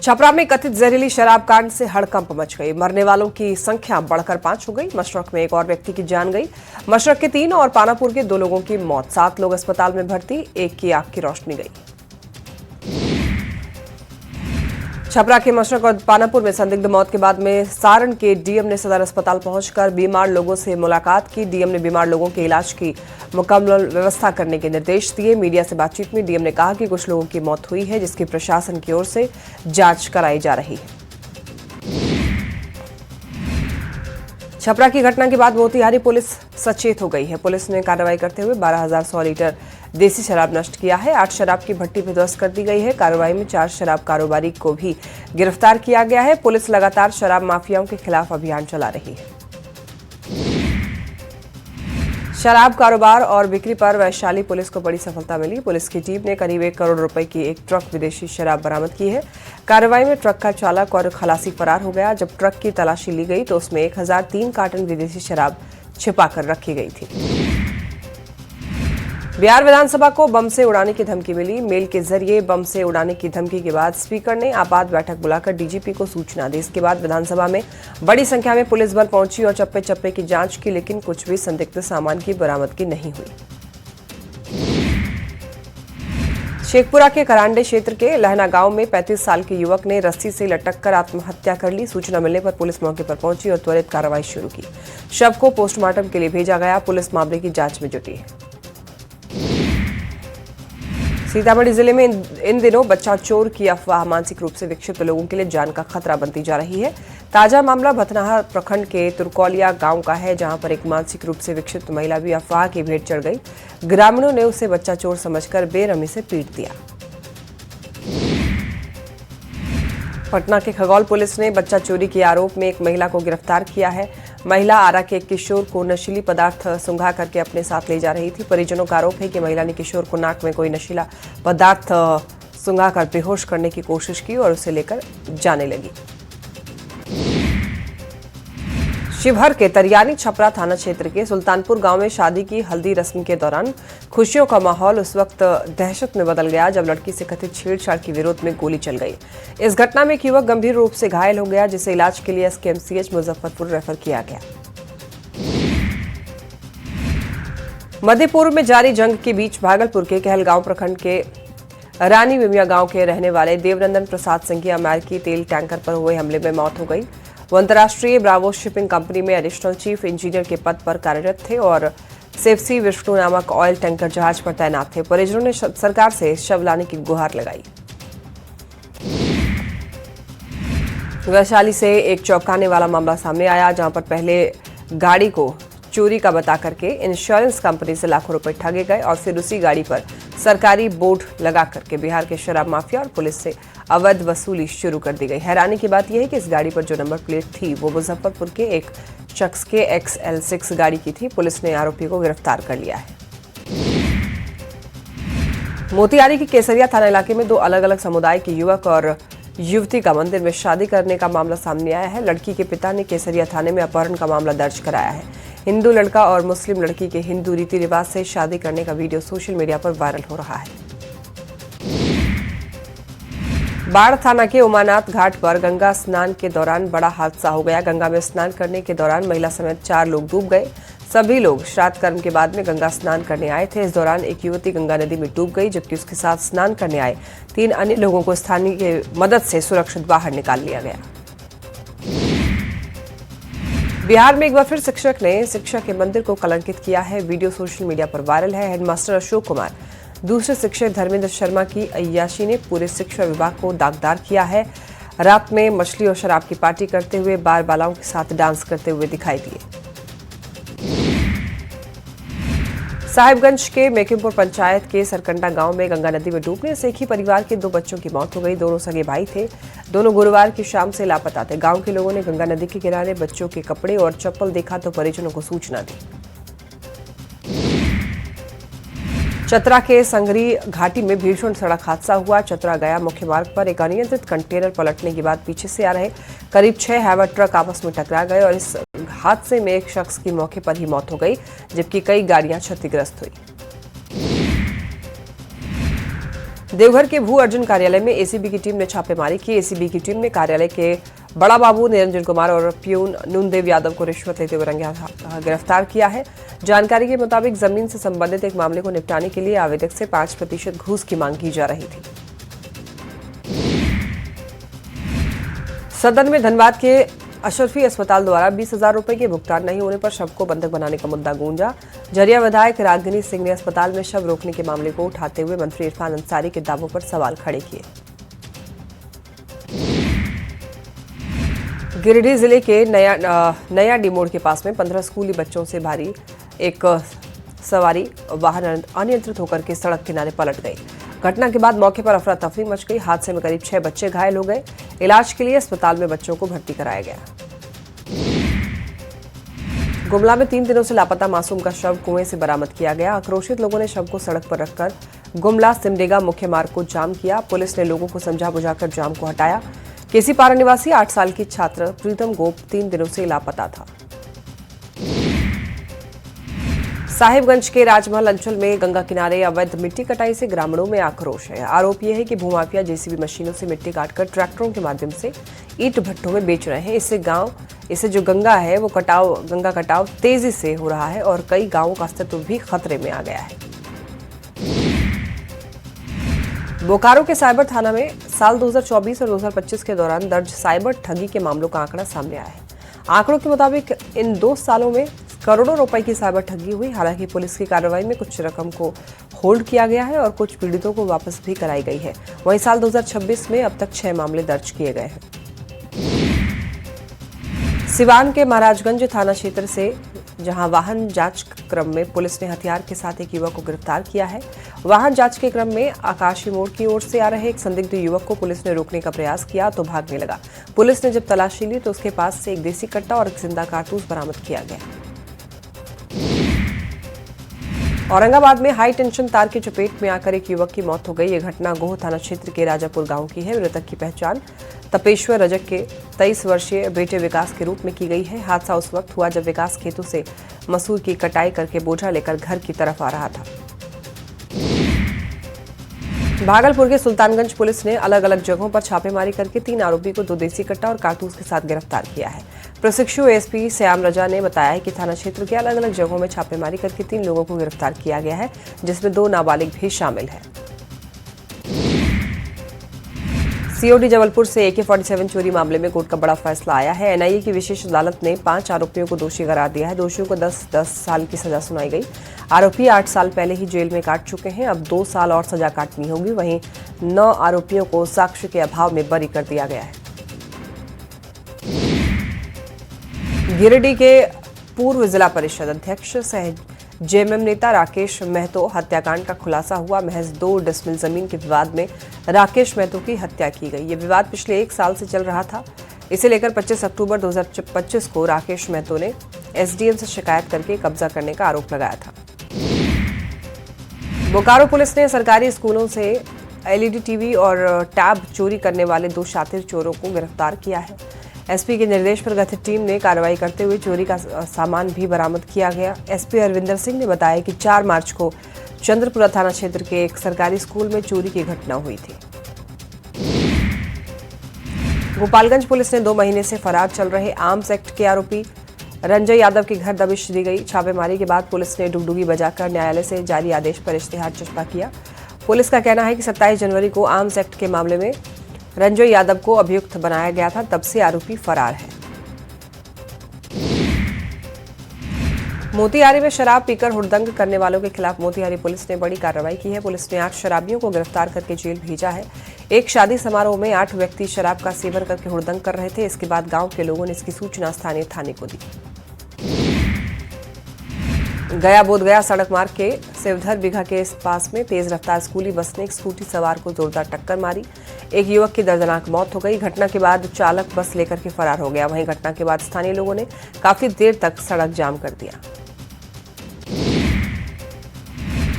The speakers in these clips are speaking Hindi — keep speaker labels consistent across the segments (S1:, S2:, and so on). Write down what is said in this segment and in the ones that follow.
S1: छपरा में कथित जहरीली शराब कांड से हड़कंप मच गई। मरने वालों की संख्या बढ़कर 5 हो गई। मशरक में एक और व्यक्ति की जान गई। मशरक के 3 और पानापुर के 2 लोगों की मौत। 7 लोग अस्पताल में भर्ती, एक की आंख की रोशनी गई। छपरा के मशरक और पानापुर में संदिग्ध मौत के बाद में सारण के डीएम ने सदर अस्पताल पहुंचकर बीमार लोगों से मुलाकात की। डीएम ने बीमार लोगों के इलाज की मुकम्मल व्यवस्था करने के निर्देश दिए। मीडिया से बातचीत में डीएम ने कहा कि कुछ लोगों की मौत हुई है, जिसकी प्रशासन की ओर से जांच कराई जा रही है। छपरा की घटना के बाद मोतिहारी पुलिस सचेत हो गई है। पुलिस ने कार्रवाई करते हुए 12,100 लीटर देसी शराब नष्ट किया है। 8 शराब की भट्टी भी ध्वस्त कर दी गई है। कार्रवाई में 4 शराब कारोबारी को भी गिरफ्तार किया गया है। पुलिस लगातार शराब माफियाओं के खिलाफ अभियान चला रही है। शराब कारोबार और बिक्री पर वैशाली पुलिस को बड़ी सफलता मिली। पुलिस की टीम ने करीब 1 करोड़ रुपए की एक ट्रक विदेशी शराब बरामद की है। कार्रवाई में ट्रक का चालक और खलासी फरार हो गया। जब ट्रक की तलाशी ली गई तो उसमें 1003 कार्टन विदेशी शराब छिपाकर रखी गई थी। बिहार विधानसभा को बम से उड़ाने की धमकी मिली। मेल के जरिए बम से उड़ाने की धमकी के बाद स्पीकर ने आपात बैठक बुलाकर डीजीपी को सूचना दी। इसके बाद विधानसभा में बड़ी संख्या में पुलिस बल पहुंची और चप्पे चप्पे की जांच की, लेकिन कुछ भी संदिग्ध सामान की बरामदगी नहीं हुई। शेखपुरा के करांडे क्षेत्र के लहना गांव में 35 साल के युवक ने रस्सी से लटक कर आत्महत्या कर ली। सूचना मिलने पर पुलिस मौके पर पहुंची और त्वरित कार्रवाई शुरू की। शव को पोस्टमार्टम के लिए भेजा गया। पुलिस मामले की जांच में जुटी है। सीतामढ़ी जिले में इन दिनों बच्चा चोर की अफवाह मानसिक रूप से विक्षिप्त लोगों के लिए जान का खतरा बनती जा रही है। ताजा मामला भतनाहा प्रखंड के तुरकौलिया गांव का है, जहां पर एक मानसिक रूप से विक्षिप्त महिला भी अफवाह की भेंट चढ़ गई। ग्रामीणों ने उसे बच्चा चोर समझकर बेरहमी से पीट दिया। पटना के खगौल पुलिस ने बच्चा चोरी के आरोप में एक महिला को गिरफ्तार किया है। महिला आरा के एक किशोर को नशीली पदार्थ सुंघा करके अपने साथ ले जा रही थी। परिजनों का आरोप है कि महिला ने किशोर को नाक में कोई नशीला पदार्थ सुंघा कर बेहोश करने की कोशिश की और उसे लेकर जाने लगी। शिवहर के तरियानी छपरा थाना क्षेत्र के सुल्तानपुर गांव में शादी की हल्दी रस्म के दौरान खुशियों का माहौल उस वक्त दहशत में बदल गया जब लड़की से कथित छेड़छाड़ के विरोध में गोली चल गई। इस घटना में एक युवक गंभीर रूप से घायल हो गया, जिसे इलाज के लिए एसकेएमसीएच मुजफ्फरपुर रेफर किया गया। मध्य पूर्व में जारी जंग के बीच भागलपुर के कहलगांव प्रखंड के रानी विमिया गांव के रहने वाले देवनंदन प्रसाद सिंह की अमेरिकी तेल टैंकर पर हुए हमले में मौत हो गई। वो अंतर्राष्ट्रीय ब्रावो शिपिंग कंपनी में एडिशनल चीफ इंजीनियर के पद पर कार्यरत थे और सेफसी विष्णु नामक ऑयल टैंकर जहाज पर तैनात थे। परिजनों ने सरकार से शव लाने की गुहार लगाई। वैशाली से एक चौंकाने वाला मामला सामने आया, जहां पर पहले गाड़ी को चोरी का बता करके इंश्योरेंस कंपनी से लाखों रुपए ठगे गए और फिर उसी गाड़ी पर सरकारी बोर्ड लगा करके बिहार के शराब माफिया और पुलिस से अवैध वसूली शुरू कर दी गई। हैरानी की बात यह है कि इस गाड़ी पर जो नंबर प्लेट थी वो मुजफ्फरपुर के एक शख्स के XL6 गाड़ी की थी। पुलिस ने आरोपी को गिरफ्तार कर लिया है। मोतिहारी के केसरिया थाना इलाके में 2 अलग अलग समुदाय के युवक और युवती का मंदिर में शादी करने का मामला सामने आया है। लड़की के पिता ने केसरिया थाने में अपहरण का मामला दर्ज कराया है। हिंदू लड़का और मुस्लिम लड़की के हिंदू रीति रिवाज से शादी करने का वीडियो सोशल मीडिया पर वायरल हो रहा है। बाढ़ थाना के उमानाथ घाट पर गंगा स्नान के दौरान बड़ा हादसा हो गया। गंगा में स्नान करने के दौरान महिला समेत 4 लोग डूब गए। सभी लोग श्राद्ध कर्म के बाद में गंगा स्नान करने आए थे। इस दौरान एक युवती गंगा नदी में डूब गई, जबकि उसके साथ स्नान करने आए 3 अन्य लोगों को स्थानीय की मदद से सुरक्षित बाहर निकाल लिया गया। बिहार में एक बार फिर शिक्षक ने शिक्षा के मंदिर को कलंकित किया है। वीडियो सोशल मीडिया पर वायरल है। हेडमास्टर अशोक कुमार, दूसरे शिक्षक धर्मेंद्र शर्मा की अय्याशी ने पूरे शिक्षा विभाग को दागदार किया है। रात में मछली और शराब की पार्टी करते हुए बार बालाओं के साथ डांस करते हुए दिखाई दिए। साहिबगंज के मेकिमपुर पंचायत के सरकंडा गांव में गंगा नदी में डूबने से एक ही परिवार के 2 बच्चों की मौत हो गई। दोनों सगे भाई थे। दोनों गुरुवार की शाम से लापता थे। गांव के लोगों ने गंगा नदी के किनारे बच्चों के कपड़े और चप्पल देखा तो परिजनों को सूचना दी। चतरा के संगरी घाटी में भीषण सड़क हादसा हुआ। चतरा गया मुख्य मार्ग पर एक अनियंत्रित कंटेनर पलटने के बाद पीछे से आ रहे करीब 6 हैवर ट्रक आपस में टकरा गए और इस हादसे में एक शख्स की मौके पर ही मौत हो गई, जबकि कई गाड़ियां क्षतिग्रस्त हुई। देवघर के भू अर्जुन कार्यालय में एसीबी की टीम ने छापेमारी की। एसीबी की टीम ने कार्यालय के बड़ा बाबू निरंजन कुमार और प्यून नूनदेव यादव को रिश्वत लेते हुए रंगे हाथ गिरफ्तार किया है। जानकारी के मुताबिक जमीन से संबंधित एक मामले को निपटाने के लिए आवेदक से 5% घूस की मांग की जा रही थी। सदन में धनबाद के अशरफी अस्पताल द्वारा 20,000 रुपए के भुगतान नहीं होने पर शव को बंधक बनाने का मुद्दा गूंजा। झरिया विधायक रागिनी सिंह ने अस्पताल में शव रोकने के मामले को उठाते हुए मंत्री इरफान अंसारी के दावों पर सवाल खड़े किए। गिरिडीह जिले के नया डी मोड़ के पास में 15 स्कूली बच्चों से भारी एक सवारी वाहन अनियंत्रित होकर के सड़क किनारे पलट गई। घटना के बाद मौके पर अफरा तफरी मच गई। हादसे में करीब 6 बच्चे घायल हो गए। इलाज के लिए अस्पताल में बच्चों को भर्ती कराया गया। गुमला में 3 दिनों से लापता मासूम का शव कुएं से बरामद किया गया। आक्रोशित लोगों ने शव को सड़क पर रखकर गुमला सिमडेगा मुख्य मार्ग को जाम किया। पुलिस ने लोगों को समझा बुझाकर जाम को हटाया। केसीपारा निवासी 8 साल की छात्र प्रीतम गोप 3 दिनों से लापता था। साहिबगंज के राजमहल अंचल में गंगा किनारे अवैध मिट्टी कटाई से ग्रामीणों में आक्रोश है। आरोप यह है कि भूमाफिया जेसीबी मशीनों से मिट्टी काटकर ट्रैक्टरों के माध्यम से ईंट भट्ठों में बेच रहे हैं। इससे जो गंगा है वो गंगा कटाव तेजी से हो रहा है और कई गांवों का अस्तित्व भी खतरे में आ गया है। बोकारो के साइबर थाना में साल 2024 और 2025 के दौरान दर्ज साइबर ठगी के मामलों का आंकड़ा सामने आया है। आंकड़ों के मुताबिक इन 2 सालों में करोड़ों रुपए की साइबर ठगी हुई। हालांकि पुलिस की कार्रवाई में कुछ रकम को होल्ड किया गया है और कुछ पीड़ितों को वापस भी कराई गई है। वहीं साल 2026 में अब तक 6 मामले दर्ज किए गए हैं। सिवान के महाराजगंज थाना क्षेत्र से जहां वाहन जांच क्रम में पुलिस ने हथियार के साथ एक युवक को गिरफ्तार किया है। वाहन जांच के क्रम में आकाशी मोड़ की ओर से आ रहे एक संदिग्ध युवक को पुलिस ने रोकने का प्रयास किया तो भागने लगा। पुलिस ने जब तलाशी ली तो उसके पास से एक देसी कट्टा और एक जिंदा कारतूस बरामद किया गया। औरंगाबाद में हाई टेंशन तार की चपेट में आकर एक युवक की मौत हो गई। यह घटना गोह थाना क्षेत्र के राजापुर गांव की है। मृतक की पहचान तपेश्वर रजक के 23 वर्षीय बेटे विकास के रूप में की गई है। हादसा उस वक्त हुआ जब विकास खेतों से मसूर की कटाई करके बोझा लेकर घर की तरफ आ रहा था। भागलपुर के सुल्तानगंज पुलिस ने अलग अलग जगहों पर छापेमारी करके 3 आरोपी को 2 देसी कट्टा और कारतूस के साथ गिरफ्तार किया है। प्रशिक्षु एसपी श्याम रजा ने बताया कि थाना क्षेत्र के अलग अलग जगहों में छापेमारी करके 3 लोगों को गिरफ्तार किया गया है, जिसमें 2 नाबालिग भी शामिल है। सीओडी जबलपुर से AK-47 चोरी मामले में कोर्ट का बड़ा फैसला आया है। एनआईए की विशेष अदालत ने 5 आरोपियों को दोषी करार दिया है। दोषियों को 10-10 साल की सजा सुनाई गई। आरोपी 8 साल पहले ही जेल में काट चुके हैं। अब 2 साल और सजा काटनी होगी। वहीं 9 आरोपियों को साक्ष्य के अभाव में बरी कर दिया गया है। गिरिडीह के पूर्व जिला परिषद अध्यक्ष सह जेएमएम नेता राकेश महतो हत्याकांड का खुलासा हुआ। महज 2 डिसमिल जमीन के विवाद में राकेश महतो की हत्या की गई। ये विवाद पिछले 1 साल से चल रहा था। इसे लेकर 25 अक्टूबर 2025 को राकेश महतो ने एसडीएम से शिकायत करके कब्जा करने का आरोप लगाया था। बोकारो पुलिस ने सरकारी स्कूलों से एलईडी टीवी और टैब चोरी करने वाले 2 शातिर चोरों को गिरफ्तार किया है। एसपी के निर्देश पर गठित टीम ने कार्रवाई करते हुए चोरी का सामान भी बरामद किया गया। एसपी अरविंदर सिंह ने बताया कि 4 मार्च को चंद्रपुरा थाना क्षेत्र के एक सरकारी स्कूल में चोरी की घटना हुई थी। गोपालगंज पुलिस ने 2 महीने से फरार चल रहे आर्म्स एक्ट के आरोपी रंजय यादव के घर दबिश दी गई। छापेमारी के बाद पुलिस ने डुगडुगी बजाकर न्यायालय से जारी आदेश पर इश्तेहार चस्पा किया। पुलिस का कहना है कि 27 जनवरी को आर्म्स एक्ट के मामले में रंजय यादव को अभियुक्त बनाया गया था, तब से आरोपी फरार है। मोतिहारी में शराब पीकर हुड़दंग करने वालों के खिलाफ मोतिहारी पुलिस ने बड़ी कार्रवाई की है। पुलिस ने 8 शराबियों को गिरफ्तार करके जेल भेजा है। एक शादी समारोह में 8 व्यक्ति शराब का सेवन करके हुड़दंग कर रहे थे। इसके बाद गांव के लोगों ने इसकी सूचना स्थानीय थाने को दी। गया बोधगया सड़क मार्ग के सिवधर बीघा के पास में तेज रफ्तार स्कूली बस ने एक स्कूटी सवार को जोरदार टक्कर मारी। एक युवक की दर्दनाक मौत हो गई। घटना के बाद चालक बस लेकर के फरार हो गया। वहीं घटना के बाद स्थानीय लोगों ने काफी देर तक सड़क जाम कर दिया।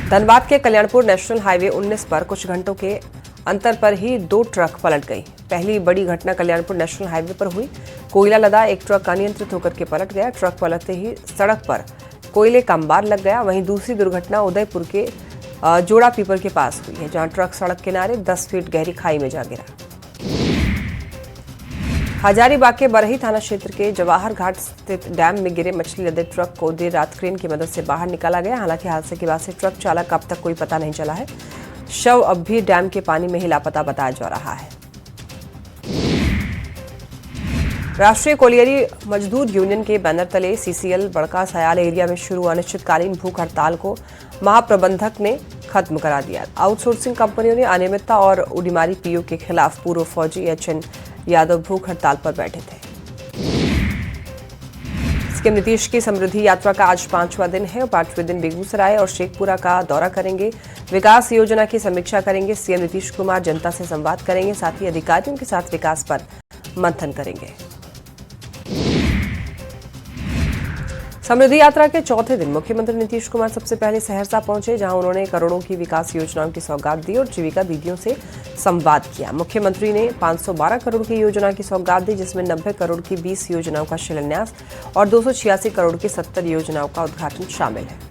S1: धनबाद के कल्याणपुर नेशनल हाईवे 19 पर कुछ घंटों के अंतर पर ही 2 ट्रक पलट गई। पहली बड़ी घटना कल्याणपुर नेशनल हाईवे पर हुई। कोयला लदा एक ट्रक अनियंत्रित होकर के पलट गया। ट्रक पलटते ही सड़क पर कोयले का अंबार लग गया। वहीं दूसरी दुर्घटना उदयपुर के जोड़ा पीपल के पास हुई है, जहां ट्रक सड़क किनारे 10 फीट गहरी खाई में जा गिरा। हजारीबाग के बरही थाना क्षेत्र के जवाहर घाट स्थित डैम में गिरे मछली लदे ट्रक को देर रात क्रेन की मदद से बाहर निकाला गया। हालांकि हादसे के बाद से ट्रक चालक का अब तक कोई पता नहीं चला है। शव अब भी डैम के पानी में ही लापता बताया जा रहा है। राष्ट्रीय कोलियरी मजदूर यूनियन के बैनर तले सीसीएल बड़का सयाल एरिया में शुरू अनिश्चितकालीन भूख हड़ताल को महाप्रबंधक ने खत्म करा दिया। आउटसोर्सिंग कंपनियों ने अनियमितता और उड़ीमारी पीओ के खिलाफ पूर्व फौजी एचएन यादव भूख हड़ताल पर बैठे थे। सीएम नीतीश की समृद्धि यात्रा का आज 5वां दिन है और 5वें दिन बेगूसराय और शेखपुरा का दौरा करेंगे। विकास योजना की समीक्षा करेंगे। सीएम नीतीश कुमार जनता से संवाद करेंगे, साथ ही अधिकारियों के साथ विकास पर मंथन करेंगे। समृद्धि यात्रा के चौथे दिन मुख्यमंत्री नीतीश कुमार सबसे पहले सहरसा पहुंचे, जहां उन्होंने करोड़ों की विकास योजनाओं की सौगात दी और जीविका दीदियों से संवाद किया। मुख्यमंत्री ने 512 करोड़ की योजना की सौगात दी, जिसमें 90 करोड़ की 20 योजनाओं का शिलान्यास और 286 करोड़ की 70 योजनाओं का उद्घाटन शामिल है।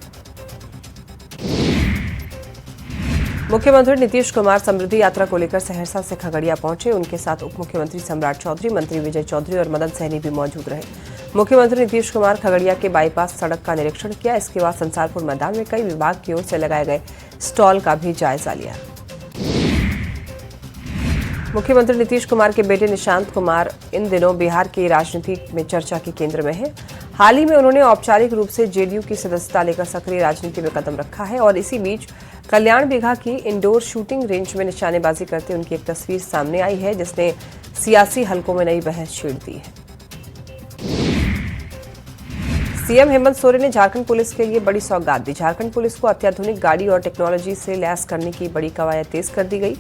S1: मुख्यमंत्री नीतीश कुमार समृद्धि यात्रा को लेकर सहरसा से खगड़िया पहुंचे। उनके साथ उप मुख्यमंत्री सम्राट चौधरी, मंत्री विजय चौधरी और मदन सहनी भी मौजूद रहे। मुख्यमंत्री नीतीश कुमार खगड़िया के बाईपास सड़क का निरीक्षण किया। इसके बाद संसारपुर मैदान में कई विभाग की ओर से लगाए गए स्टॉल का भी जायजा लिया। मुख्यमंत्री नीतीश कुमार के बेटे निशांत कुमार इन दिनों बिहार की राजनीति में चर्चा के केंद्र में है। हाल ही में उन्होंने औपचारिक रूप से जेडीयू की सदस्यता लेकर सक्रिय राजनीति में कदम रखा है और इसी बीच कल्याण बिघा की इंडोर शूटिंग रेंज में निशानेबाजी करते उनकी एक तस्वीर सामने आई है, जिसने सियासी हलकों में नई बहस छेड़ दी है। सीएम हेमंत सोरेन ने झारखंड पुलिस के लिए बड़ी सौगात दी। झारखंड पुलिस को अत्याधुनिक गाड़ी और टेक्नोलॉजी से लैस करने की बड़ी कवायद तेज कर दी गई।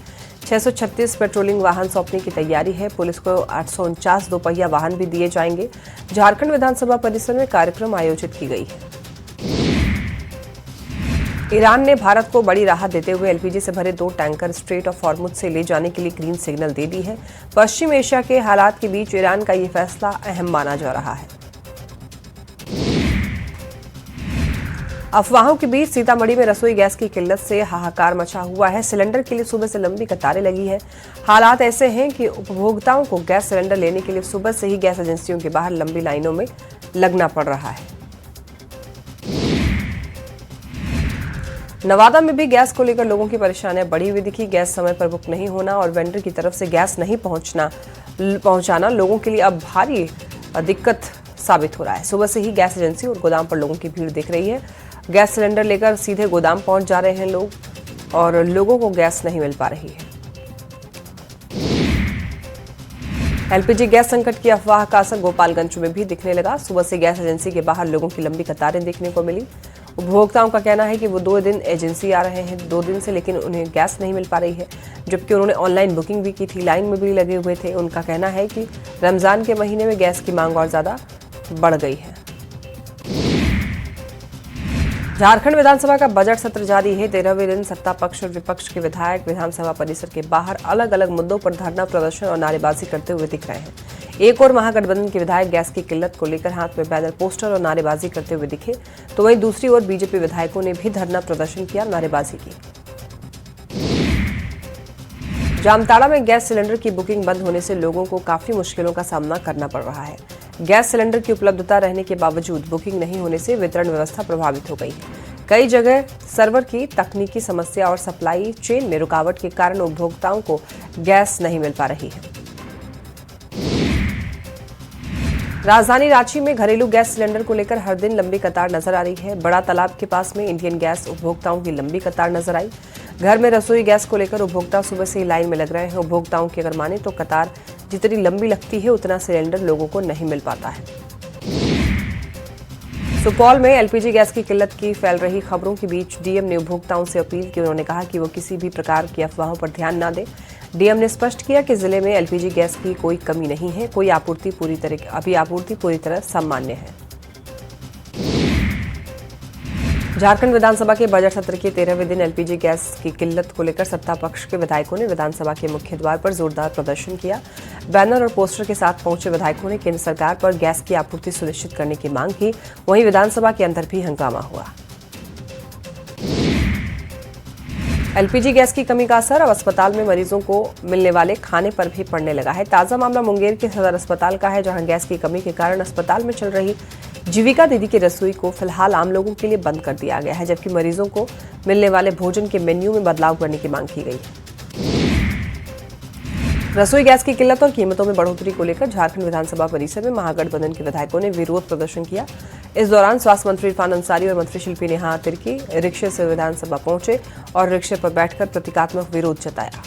S1: 636 पेट्रोलिंग वाहन सौंपने की तैयारी है। पुलिस को 849 दोपहिया वाहन भी दिए जाएंगे। झारखंड विधानसभा परिसर में कार्यक्रम आयोजित की गई है। ईरान ने भारत को बड़ी राहत देते हुए एलपीजी से भरे 2 टैंकर स्ट्रेट ऑफ हॉर्मुज से ले जाने के लिए ग्रीन सिग्नल दे दी है। पश्चिम एशिया के हालात के बीच ईरान का ये फैसला अहम माना जा रहा है। अफवाहों के बीच सीतामढ़ी में रसोई गैस की किल्लत से हाहाकार मचा हुआ है। सिलेंडर के लिए सुबह से लंबी कतारें लगी है। हालात ऐसे हैं कि उपभोक्ताओं को गैस सिलेंडर लेने के लिए सुबह से ही गैस एजेंसियों के बाहर लंबी लाइनों में लगना पड़ रहा है। नवादा में भी गैस को लेकर लोगों की परेशानियां बढ़ी हुई दिखी। गैस समय पर बुक नहीं होना और वेंडर की तरफ से गैस नहीं पहुंचाना लोगों के लिए अब भारी दिक्कत साबित हो रहा है। सुबह से ही गैस एजेंसी और गोदाम पर लोगों की भीड़ दिख रही है। गैस सिलेंडर लेकर सीधे गोदाम पहुंच जा रहे हैं लोग और लोगों को गैस नहीं मिल पा रही है। एलपीजी गैस संकट की अफवाह का असर गोपालगंज में भी दिखने लगा। सुबह से गैस एजेंसी के बाहर लोगों की लंबी कतारें देखने को मिली। उपभोक्ताओं का कहना है कि वो 2 दिन एजेंसी आ रहे हैं 2 दिन से, लेकिन उन्हें गैस नहीं मिल पा रही है, जबकि उन्होंने ऑनलाइन बुकिंग भी की थी, लाइन में भी लगे हुए थे। उनका कहना है कि रमजान के महीने में गैस की मांग और ज्यादा बढ़ गई है। झारखंड विधानसभा का बजट सत्र जारी है। 13वें दिन सत्ता पक्ष और विपक्ष के विधायक विधानसभा परिसर के बाहर अलग अलग मुद्दों पर धरना प्रदर्शन और नारेबाजी करते हुए दिख रहे हैं। एक और महागठबंधन के विधायक गैस की किल्लत को लेकर हाथ में बैनर, पोस्टर और नारेबाजी करते हुए दिखे, तो वहीं दूसरी ओर बीजेपी विधायकों ने भी धरना प्रदर्शन किया, नारेबाजी की। जामताड़ा में गैस सिलेंडर की बुकिंग बंद होने से लोगों को काफी मुश्किलों का सामना करना पड़ रहा है। गैस सिलेंडर की उपलब्धता रहने के बावजूद बुकिंग नहीं होने से वितरण व्यवस्था प्रभावित हो गई है। कई जगह सर्वर की तकनीकी समस्या और सप्लाई चेन में रुकावट के कारण उपभोक्ताओं को गैस नहीं मिल पा रही है। राजधानी रांची में घरेलू गैस सिलेंडर को लेकर हर दिन लंबी कतार नजर आ रही है। बड़ा तालाब के पास में इंडियन गैस उपभोक्ताओं की लंबी कतार नजर आई। घर में रसोई गैस को लेकर उपभोक्ता सुबह से ही लाइन में लग रहे हैं। उपभोक्ताओं की अगर माने तो कतार जितनी लंबी लगती है उतना सिलेंडर लोगों को नहीं मिल पाता है। सुपौल में एलपीजी गैस की किल्लत की फैल रही खबरों के बीच डीएम ने उपभोक्ताओं से अपील की। उन्होंने कहा कि वो किसी भी प्रकार की अफवाहों पर ध्यान न दें। डीएम ने स्पष्ट किया कि जिले में एलपीजी गैस की कोई कमी नहीं है। आपूर्ति पूरी तरह सामान्य है। झारखंड विधानसभा के बजट सत्र के 13वें दिन एलपीजी गैस की किल्लत को लेकर सत्ता पक्ष के विधायकों ने विधानसभा के मुख्य द्वार पर जोरदार प्रदर्शन किया। बैनर और पोस्टर के साथ पहुंचे विधायकों ने केंद्र सरकार पर गैस की आपूर्ति सुनिश्चित करने की मांग की। वहीं विधानसभा के अंदर भी हंगामा हुआ। एलपीजी गैस की कमी का असर अब अस्पताल में मरीजों को मिलने वाले खाने पर भी पड़ने लगा है। ताजा मामला मुंगेर के सदर अस्पताल का है, जहां गैस की कमी के कारण अस्पताल में चल रही जीविका दीदी की रसोई को फिलहाल आम लोगों के लिए बंद कर दिया गया है, जबकि मरीजों को मिलने वाले भोजन के मेन्यू में बदलाव करने की मांग की गई है। रसोई गैस की किल्लत और कीमतों में बढ़ोतरी को लेकर झारखंड विधानसभा परिसर में महागठबंधन के विधायकों ने विरोध प्रदर्शन किया। इस दौरान स्वास्थ्य मंत्री इरफान अंसारी और मंत्री शिल्पी नेहा तिर्की रिक्शे से विधानसभा पहुंचे और रिक्शे पर बैठकर प्रतीकात्मक विरोध जताया।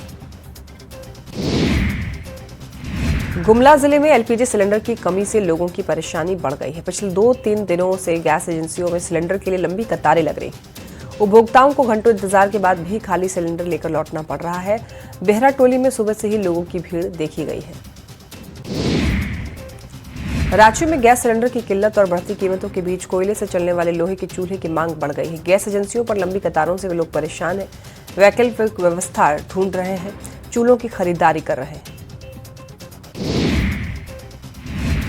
S1: गुमला जिले में एलपीजी सिलेंडर की कमी से लोगों की परेशानी बढ़ गई है। पिछले 2-3 दिनों से गैस एजेंसियों में सिलेंडर के लिए लंबी कतारें लग रही हैं। उपभोक्ताओं को घंटों इंतजार के बाद भी खाली सिलेंडर लेकर लौटना पड़ रहा है। बेहरा टोली में सुबह से ही लोगों की भीड़ देखी गई है। रांची में गैस सिलेंडर की किल्लत और बढ़ती कीमतों के बीच कोयले से चलने वाले लोहे के चूल्हे की मांग बढ़ गई है। गैस एजेंसियों पर लंबी कतारों से लोग परेशान हैं, वैकल्पिक व्यवस्था ढूंढ रहे हैं, चूल्हों की खरीदारी कर रहे हैं।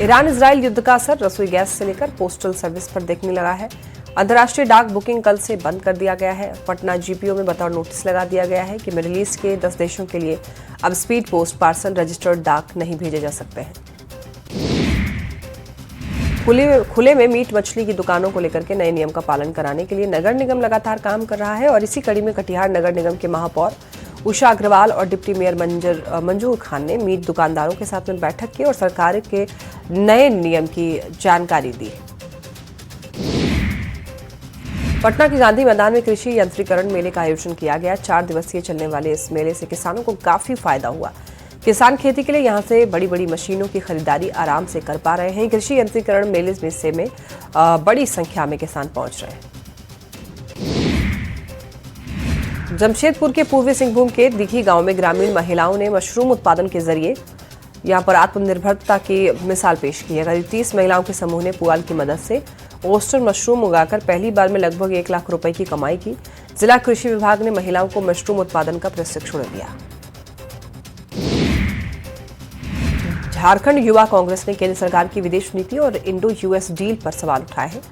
S1: ईरान इजराइल युद्ध का असर रसोई गैस से लेकर पोस्टल सर्विस पर देखने लगा है। अंतर्राष्ट्रीय डाक बुकिंग कल से बंद कर दिया गया है। पटना जीपीओ में बतौर नोटिस लगा दिया गया है कि मिडिल ईस्ट के 10 देशों के लिए अब स्पीड पोस्ट पार्सल रजिस्टर्ड डाक नहीं भेजे जा सकते हैं। खुले में मीट मछली की दुकानों को लेकर के नए नियम का पालन कराने के लिए नगर निगम लगातार काम कर रहा है और इसी कड़ी में कटिहार नगर निगम के महापौर उषा अग्रवाल और डिप्टी मेयर मंजूर खान ने मीट दुकानदारों के साथ में बैठक की और सरकार के नए नियम की जानकारी दी। पटना के गांधी मैदान में कृषि यंत्रीकरण मेले का आयोजन किया गया। 4 दिवसीय चलने वाले इस मेले से किसानों को काफी फायदा हुआ। किसान खेती के लिए यहां से बड़ी बड़ी मशीनों की खरीदारी आराम से कर पा रहे हैं। कृषि यंत्रीकरण मेले में बड़ी संख्या में किसान पहुंच रहे हैं। जमशेदपुर के पूर्वी सिंहभूम के दिघी गांव में ग्रामीण महिलाओं ने मशरूम उत्पादन के जरिए यहां पर आत्मनिर्भरता की मिसाल पेश की है। करीब 30 महिलाओं के समूह ने पुआल की मदद से ओस्टर मशरूम उगाकर पहली बार में लगभग 1 लाख रुपए की कमाई की। जिला कृषि विभाग ने महिलाओं को मशरूम उत्पादन का प्रशिक्षण दिया। झारखंड युवा कांग्रेस ने केंद्र सरकार की विदेश नीति और इंडो यूएस डील पर सवाल उठाए हैं।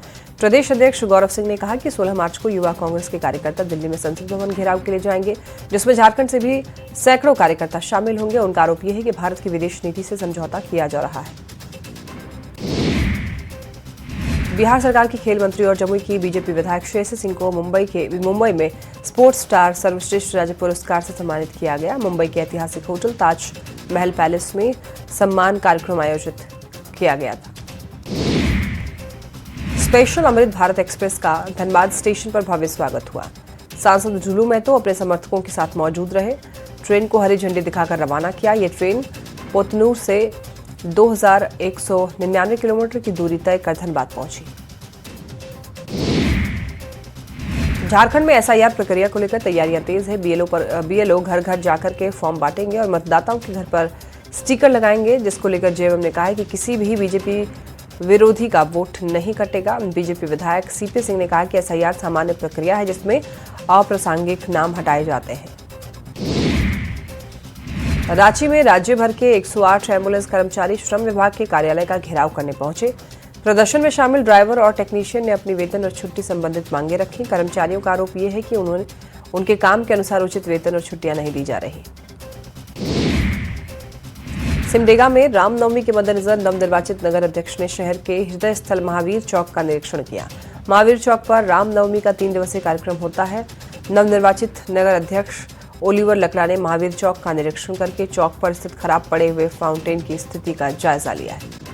S1: प्रदेश अध्यक्ष गौरव सिंह ने कहा कि 16 मार्च को युवा कांग्रेस के कार्यकर्ता दिल्ली में संसद भवन घेराव के लिए जाएंगे, जिसमें झारखंड से भी सैकड़ों कार्यकर्ता शामिल होंगे। उनका आरोप यह है कि भारत की विदेश नीति से समझौता किया जा रहा है। बिहार सरकार के खेल मंत्री और जमुई की बीजेपी विधायक श्रेयसी सिंह को मुंबई में स्पोर्ट्स स्टार सर्वश्रेष्ठ राज्य पुरस्कार से सम्मानित किया गया। मुंबई के ऐतिहासिक होटल ताज महल पैलेस में सम्मान कार्यक्रम आयोजित किया गया था। स्पेशल अमृत भारत एक्सप्रेस का धनबाद स्टेशन पर भव्य स्वागत हुआ। सांसद जुलू महतो अपने समर्थकों के साथ मौजूद रहे। ट्रेन को हरी झंडी दिखाकर रवाना किया। ये ट्रेन पोतनूर से 2199 किलोमीटर की दूरी तय कर धनबाद पहुंची। झारखंड में एसआईआर प्रक्रिया को लेकर तैयारियां तेज है। बीएलओ घर घर जाकर के फॉर्म बांटेंगे और मतदाताओं के घर पर स्टिकर लगाएंगे, जिसको लेकर जेएमएम ने कहा है कि किसी भी बीजेपी विरोधी का वोट नहीं कटेगा। बीजेपी विधायक सीपी सिंह ने कहा कि एसआईआर सामान्य प्रक्रिया है, जिसमें अप्रासंगिक नाम हटाए जाते हैं। रांची में राज्य भर के 108 एम्बुलेंस कर्मचारी श्रम विभाग के कार्यालय का घेराव करने पहुंचे। प्रदर्शन में शामिल ड्राइवर और टेक्नीशियन ने अपनी वेतन और छुट्टी संबंधित मांगे रखी। कर्मचारियों का आरोप यह है कि उनके काम के अनुसार उचित वेतन और छुट्टियां नहीं दी जा रही। सिमडेगा में रामनवमी के मद्देनजर नवनिर्वाचित नगर अध्यक्ष ने शहर के हृदय स्थल महावीर चौक का निरीक्षण किया। महावीर चौक पर रामनवमी का 3 दिवसीय कार्यक्रम होता है। नवनिर्वाचित नगर अध्यक्ष ओलिवर लकड़ा ने महावीर चौक का निरीक्षण करके चौक पर स्थित खराब पड़े हुए फाउंटेन की स्थिति का जायजा लिया है।